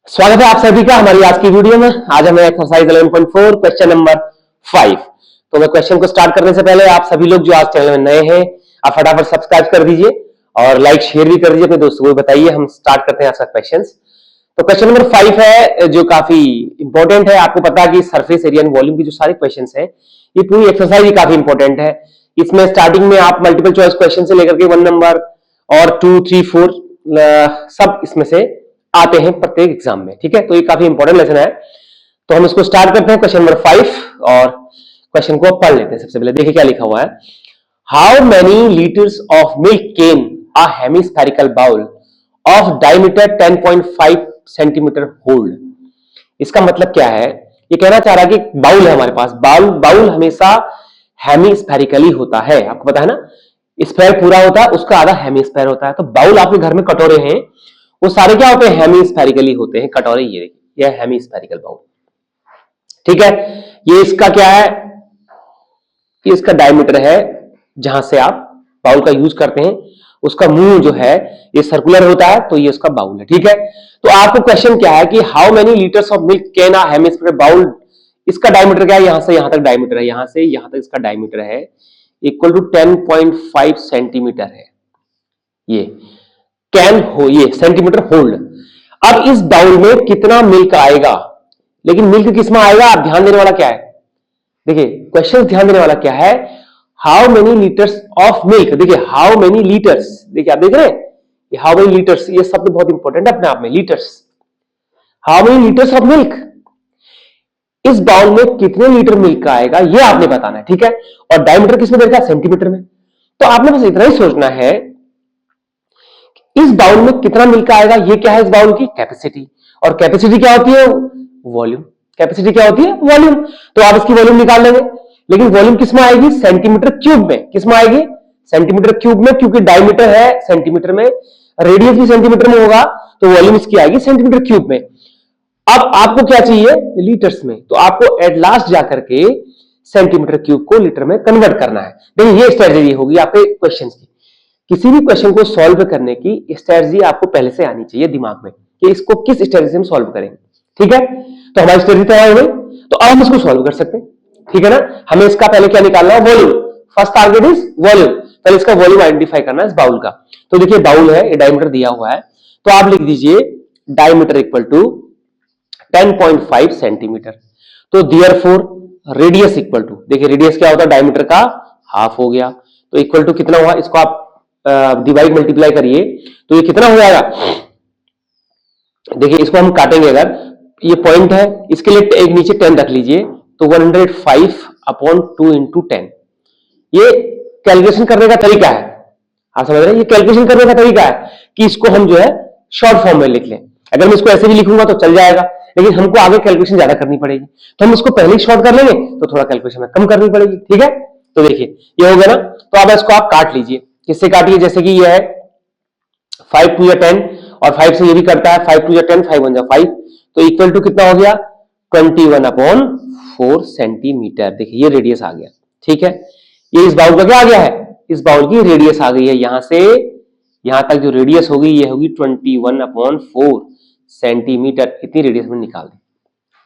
स्वागत है आप सभी का हमारी आज की वीडियो में। आज हमें एक्सरसाइज 11.4 क्वेश्चन नंबर 5। तो मैं क्वेश्चन को स्टार्ट करने से पहले आप सभी लोग जो आज चैनल में नए हैं आप फटाफट सब्सक्राइब कर दीजिए और लाइक शेयर भी कर दीजिए अपने दोस्तों को बताइए। हम स्टार्ट करते हैं आज का क्वेश्चन। तो क्वेश्चन नंबर 5 है जो काफी इंपॉर्टेंट है। आपको पता है कि सरफेस एरिया एंड वॉल्यूम की जो सारे क्वेश्चन है ये पूरी एक्सरसाइज ही काफी इंपॉर्टेंट है। इसमें स्टार्टिंग में आप मल्टीपल चॉइस क्वेश्चन से लेकर के 1 नंबर और 2, 3, 4 सब इसमें से आते हैं प्रत्येक एग्जाम में। ठीक है, तो ये काफी इंपॉर्टेंट लेसन है। तो हम इसको स्टार्ट करते हैं क्वेश्चन नंबर 5 और क्वेश्चन को पढ़ लेते हैं। सबसे पहले देखिए क्या लिखा हुआ है। How many litres of milk can a hemispherical bowl of diameter 10.5 centimetre hold. इसका मतलब क्या है, ये कहना चाह रहा है कि बाउल है हमारे पास। बाउल हमेशा हेमिस्फेरिकली होता है, आपको पता है ना। स्फेयर पूरा होता है, उसका आधा हेमिस्फेयर होता है। तो बाउल आपके घर में कटोरे हैं वो सारे क्या होते हैं, हेमिस्फेरिकली होते हैं कटोरे। ये देखिए ये हेमिस्फेरिकल बाउल। ठीक है, ये इसका क्या है, ये इसका डायमीटर है जहां से आप बाउल का यूज करते हैं। उसका मुंह जो है ये सर्कुलर होता है, तो ये उसका बाउल है। ठीक है, तो आपको क्वेश्चन क्या है कि how many litres of milk can a hemispherical bowl. इसका डायमीटर क्या है, यहां से यहां तक डायमीटर है, यहां से यहां तक इसका डायमीटर है इक्वल टू 10.5 सेंटीमीटर है। ये कैन हो, ये सेंटीमीटर होल्ड। अब इस बाउल में कितना मिल्क आएगा, लेकिन मिल्क किसमें आएगा, आप ध्यान देने वाला क्या है, देखिए क्वेश्चन ध्यान देने वाला क्या है, how many litres of milk. देखिए हाउ मेनी लीटर्स, देखिए आप देख रहे हैं हाउ मेनी लीटर्स, ये शब्द बहुत इंपॉर्टेंट है अपने आप में। Litres, how many litres of milk, इस बाउल में कितने लीटर मिल्क का आएगा ये आपने बताना है। ठीक है, और डायमीटर किसमें देखा, सेंटीमीटर में। तो आपने बस इतना ही सोचना है इस बाउल में कितना मिल्क आएगा। ये क्या है, इस बाउल की कैपेसिटी। और कैपेसिटी क्या होती है, वॉल्यूम। कैपेसिटी क्या होती है, वॉल्यूम। तो आप इसकी वॉल्यूम निकाल लेंगे, लेकिन वॉल्यूम किसमें आएगी, सेंटीमीटर क्यूब में। किसमें आएगी, सेंटीमीटर क्यूब में, क्योंकि डायमीटर है सेंटीमीटर में, रेडियस भी सेंटीमीटर में होगा, तो वॉल्यूम इसकी आएगी सेंटीमीटर क्यूब में। अब आपको क्या चाहिए, लीटर्स में। तो आपको एट लास्ट जाकर के सेंटीमीटर क्यूब को लीटर में कन्वर्ट करना है। देखिए ये स्ट्रेटेजी होगी आपके क्वेश्चन की। किसी भी क्वेश्चन को सॉल्व करने की स्ट्रेटजी आपको पहले से आनी चाहिए दिमाग में कि इसको किस स्ट्रेटजी से हम सॉल्व करेंगे। ठीक है, तो हमारी स्ट्रेटजी तैयार हो गई, तो अब हम इसको सॉल्व कर सकते हैं। ठीक है ना, हमें इसका पहले क्या निकालना है, volume. First target is volume, पहले इसका वॉल्यूम आइडेंटिफाई करना है इस बाउल का। तो देखिए बाउल है, ये डायमीटर दिया हुआ है, तो आप लिख दीजिए डायमीटर इक्वल टू 10.5 सेंटीमीटर। तो देयरफॉर रेडियस इक्वल टू, देखिए रेडियस क्या होता है, डायमीटर का हाफ हो गया, तो इक्वल टू कितना हुआ, इसको आप डिवाइड मल्टीप्लाई करिए तो ये कितना हो जाएगा। देखिए इसको हम काटेंगे, अगर ये पॉइंट है इसके लिए एक नीचे 10 रख लीजिए, तो 105/2 इंटू 10। ये कैलकुलेशन करने का तरीका है, आप समझ रहे हैं, ये कैलकुलेशन करने का तरीका है कि इसको हम जो है शॉर्ट फॉर्म में लिख लें। अगर मैं इसको ऐसे भी लिखूंगा तो चल जाएगा, लेकिन हमको आगे कैलकुलेशन ज्यादा करनी पड़ेगी, तो हम इसको पहले ही शॉर्ट कर लेंगे तो थोड़ा कैलकुलेशन में कम करनी पड़ेगी। ठीक है, तो देखिए ये हो गया ना, तो अब इसको आप काट लीजिए। किससे काटिए, जैसे कि ये है 5 2 या 10, और 5 से ये भी करता है, 5 2 या 10, 5 1 जा 5, तो इक्वल टू कितना हो गया, 21/4 सेंटीमीटर। देखिए ये रेडियस आ गया। ठीक है, ये इस बाउल का क्या आ गया है, इस बाउल की रेडियस आ गई है। यहां से यहां तक जो रेडियस होगी ये होगी 21/4 सेंटीमीटर। इतनी रेडियस में निकाल दी।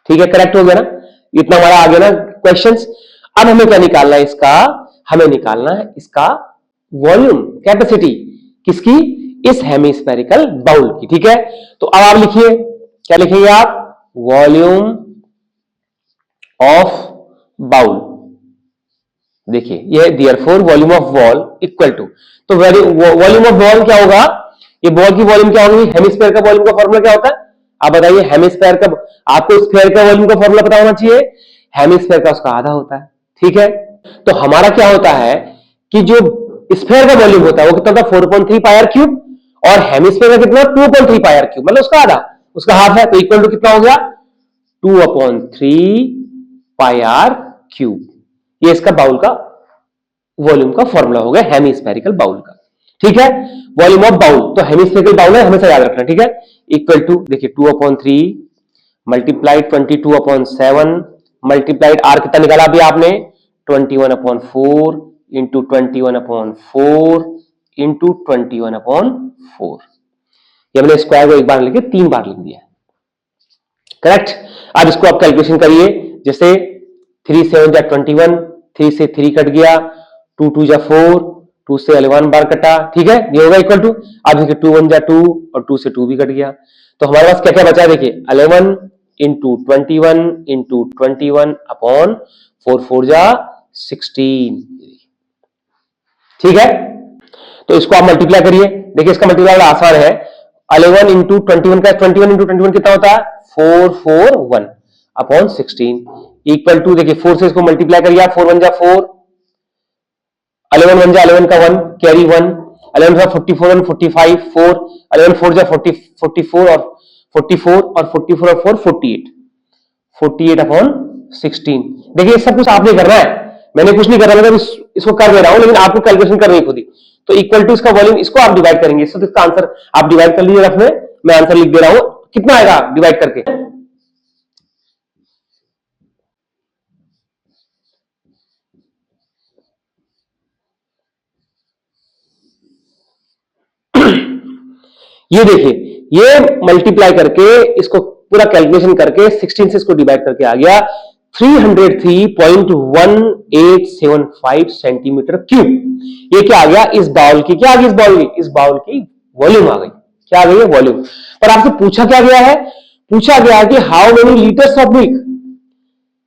ठीक है, करेक्ट हो गया ना, इतना हमारा आ गया ना क्वेश्चंस। अब हमें क्या निकालना है, इसका हमें निकालना है इसका वॉल्यूम, कैपेसिटी, किसकी, इस हेमिस्फेरिकल बाउल की। ठीक है, तो अब आप लिखिए, क्या लिखेंगे आप, वॉल्यूम ऑफ बाउल। देखिए ये therefore volume of ball equal to, तो वॉल्यूम ऑफ बॉल क्या होगा, ये बॉल की वॉल्यूम क्या होगी, हेमिस्फेयर का वॉल्यूम का फॉर्मूला क्या होता है, आप बताइए। हेमिस्फेयर का, आपको स्फेयर का वॉल्यूम का फॉर्मूला पता होना चाहिए, हेमिस्फेयर का उसका आधा होता है। ठीक है, तो हमारा क्या होता है कि जो स्फेयर का वॉल्यूम होता है वो कितना था, 4.3 पाई आर क्यूब, और हेमिस्फेयर का कितना, 2.3 पाई आर क्यूब, मतलब उसका आधा, उसका हाफ है, तो इक्वल टू कितना हो गया, 2/3 पाई आर क्यूब। ये इसका बाउल का वॉल्यूम का फॉर्मूला हो गया, हेमिस्फेरिकल बाउल का। ठीक है, वॉल्यूम ऑफ बाउल, तो हेमिस्फेरिकल बाउल है, हमेशा याद रखना। ठीक है, इक्वल टू देखिए 2/3 मल्टीप्लाइड 22/7 मल्टीप्लाइड आर कितना निकाला अभी आपने, 21/4 इंटू 21/4 इंटू 21/4। ये हमने स्क्वायर को एक बार लिखे, 3 बार लिख दिया। करेक्ट। अब इसको आप कैलकुलेशन करिए, जैसे 3 7 जा 21, 3 से 3 कट गया, 2 2 जा 4, 2 से 11 बार कटा, ठीक है, ये होगा इक्वल टू, अब देखिए 2 1 जा 2 और 2 से 2 भी कट गया, तो हमारे पास क्या क्या बचा, देखिए 11 इंटू 21 अपॉन 4 4 जा 16, ठीक है। तो इसको आप मल्टीप्लाई करिए, देखिए इसका मल्टीप्लाई आसान है, 11 इंटू 21 का 21 इंटू 21 कितना होता है 441 अपॉन 16 इक्वल टू, देखिए 4 से इसको मल्टीप्लाई करिए, 4 1 जा 4, 11 1 जा 11 का 1 कैरी 1, 11 जा 44 1 45 4, 11 4 जा 44 और 44 और 44 और 4 48 अपॉन 16। देखिए सब कुछ आपने करना है, मैंने कुछ नहीं करना, मतलब इसको कर दे रहा हूं, लेकिन आपको कैलकुलेशन करनी है खुद ही। तो इक्वल टू इसका वॉल्यूम, इसको आप डिवाइड करेंगे, इसको इसका आंसर आप डिवाइड कर लीजिए रफ में, मैं आंसर लिख दे रहा हूं, कितना आएगा डिवाइड करके, ये देखिए, ये मल्टीप्लाई करके इसको पूरा कैलकुलेशन करके 16 से इसको डिवाइड करके आ गया 303.1875 सेंटीमीटर क्यूब। ये क्या आ गया, इस बाउल की, क्या आ गई इस बाउल की वॉल्यूम आ गई, क्या आ गई है वॉल्यूम। पर आपसे पूछा क्या गया है, पूछा गया है कि how many litres of milk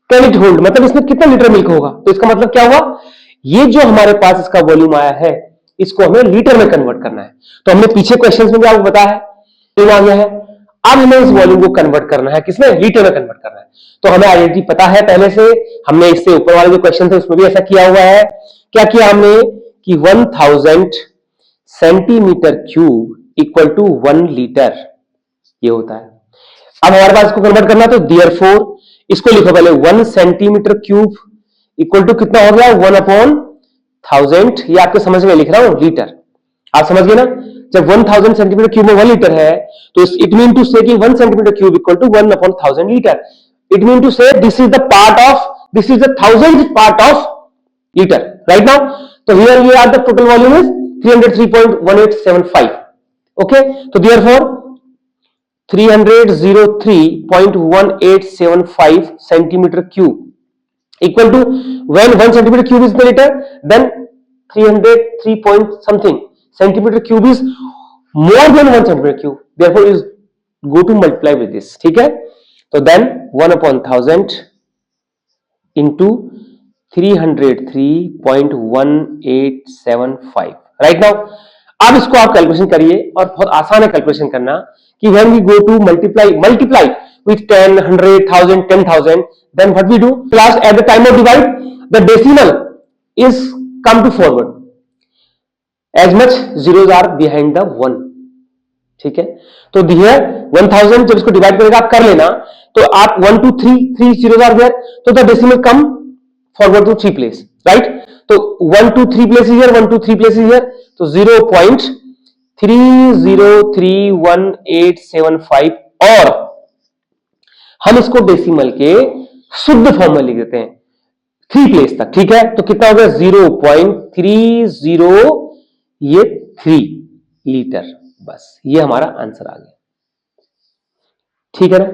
can it hold, मतलब इसमें कितना लीटर मिल्क होगा। तो इसका मतलब क्या हुआ, ये जो हमारे पास इसका वॉल्यूम आया है, इसको हमें लीटर में कन्वर्ट करना है। तो हमने पीछे क्वेश्चंस में भी आपको बताया है, आ गया है, अब हमें इस वॉल्यूम को कन्वर्ट करना है, किसमें, लीटर में कन्वर्ट करना है। तो हमें आइडेंटिटी पता है पहले से, हमने इससे ऊपर वाले जो क्वेश्चन थे उसमें भी ऐसा किया हुआ है। क्या किया हमने कि 1000 centimetre cube equal to 1 litre, ये होता है। अब हमारे पास इसको कन्वर्ट करना, तो देयरफॉर इसको लिखो पहले 1 सेंटीमीटर क्यूब इक्वल टू कितना हो गया 1/1000, ये आपके समझ में लिख रहा हूं लीटर, आप समझ गए ना। जब 1000 सेंटीमीटर क्यूब में 1 लीटर है, तो इट मीन टू से कि 1 centimetre cube equal to 1/1000 litre, it mean to say this is the 1000th part of litre right now. तो here we are the total volume is 303.1875, okay. तो therefore 303.1875 centimetre cube equal to, when 1 centimeter cube is the liter, then 303 point something centimeter cube is more than 1 centimeter cube, therefore is go to multiply with this, ठीक है। तो then 1/1000 into 303.1875 right now. अब इसको आप calculation करिए, और बहुत आसान है कैलकुलेशन करना, कि when we go to multiply with 10, 100, 1000, 10,000, then what we do, last at the time of divide, the decimal is come to forward, as much zeros are behind the 1, ठीक है। तो here 1000 जब इसको डिवाइड करेगा आप कर लेना, तो आप 1 2 3 zeros are there, तो the decimal come forward to 3 place, right। तो 1 2 3 places here, 1 2 3 places here, तो 0.303185, और हम इसको डेसिमल के शुद्ध फॉर्म में लिख देते हैं 3 प्लेस तक, ठीक है। तो कितना हो गया 0.30, ये 3 लीटर, बस ये हमारा आंसर आ गया, ठीक है ना।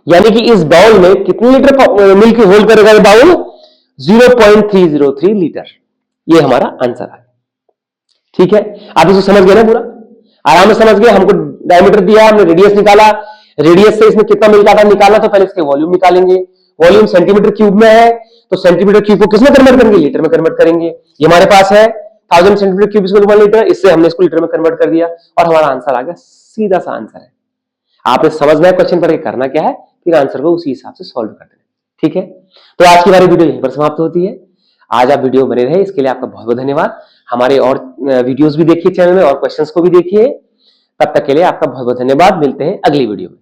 यानी कि इस बाउल में कितने लीटर मिल्क होल्ड करेगा ये बाउल, 0.303 लीटर, ये हमारा आंसर आ गया, ठीक है। आप इसको समझ गए ना, पूरा आराम से समझ गए। हमको डायमीटर दिया, हमने रेडियस निकाला, रेडियस से इसमें कितना मिल्क आता है निकालना, तो पहले इसके वॉल्यूम निकालेंगे। वॉल्यूम सेंटीमीटर क्यूब में है, तो सेंटीमीटर क्यूब को किसमें कन्वर्ट करेंगे, लीटर में कन्वर्ट करेंगे। ये हमारे पास है 1000 centimetre cube equal to 1 litre, इससे हमने इसको लीटर में कन्वर्ट कर दिया, और हमारा आंसर आ गया, सीधा सा आंसर है। आपने समझना है क्वेश्चन पढ़ के करना क्या है, फिर आंसर को उसी हिसाब से सॉल्व कर देना, ठीक है। तो आज की हमारी वीडियो यहीं पर समाप्त होती है। आज आप वीडियो बने रहे, इसके लिए आपका बहुत बहुत धन्यवाद। हमारे और वीडियोस भी देखिए चैनल में, और क्वेश्चंस को भी देखिए। तब तक के लिए आपका बहुत बहुत धन्यवाद, मिलते हैं अगली वीडियो में।